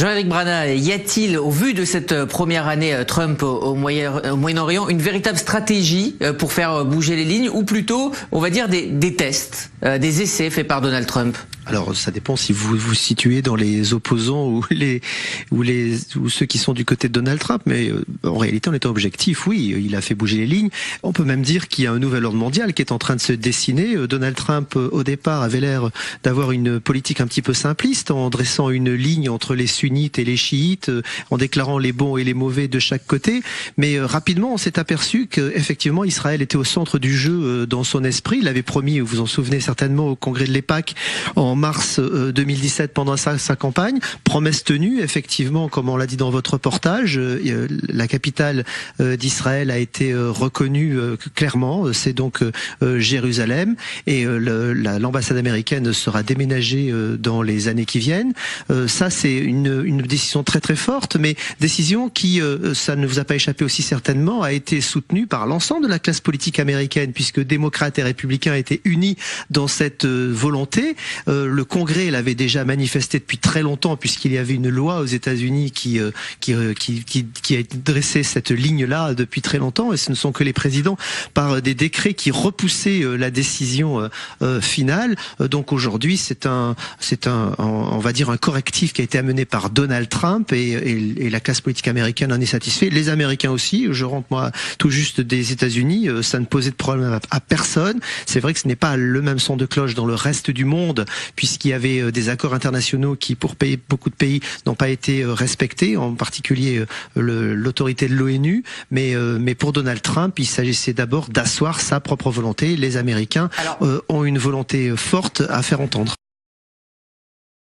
Jean-Éric Brana, y a-t-il, au vu de cette première année Trump au Moyen-Orient, une véritable stratégie pour faire bouger les lignes, ou plutôt, on va dire, des tests, des essais faits par Donald Trump? Alors ça dépend si vous vous situez dans les opposants ou ceux qui sont du côté de Donald Trump, mais en réalité en étant objectif, oui, il a fait bouger les lignes. On peut même dire qu'il y a un nouvel ordre mondial qui est en train de se dessiner. Donald Trump au départ avait l'air d'avoir une politique un petit peu simpliste, en dressant une ligne entre les sunnites et les chiites, en déclarant les bons et les mauvais de chaque côté, mais rapidement on s'est aperçu qu'effectivement Israël était au centre du jeu dans son esprit. Il avait promis, vous vous en souvenez certainement, au congrès de l'EPAC en mars 2017 pendant sa campagne, promesse tenue, effectivement, comme on l'a dit dans votre reportage, la capitale d'Israël a été reconnue clairement, c'est donc Jérusalem, et l'ambassade américaine sera déménagée dans les années qui viennent. Ça c'est une décision très très forte, mais décision qui, ça ne vous a pas échappé aussi certainement, a été soutenue par l'ensemble de la classe politique américaine, puisque démocrates et républicains étaient unis dans cette volonté. Le Congrès l'avait déjà manifesté depuis très longtemps, puisqu'il y avait une loi aux États-Unis qui a dressé cette ligne-là depuis très longtemps, et ce ne sont que les présidents par des décrets qui repoussaient la décision finale. Donc aujourd'hui, c'est on va dire un correctif qui a été amené par Donald Trump, et la classe politique américaine en est satisfait. Les Américains aussi. Je rentre moi tout juste des États-Unis, ça ne posait de problème à personne. C'est vrai que ce n'est pas le même son de cloche dans le reste du monde, puisqu'il y avait des accords internationaux qui, pour beaucoup de pays, n'ont pas été respectés, en particulier l'autorité de l'ONU. Mais pour Donald Trump, il s'agissait d'abord d'asseoir sa propre volonté. Les Américains ont une volonté forte à faire entendre.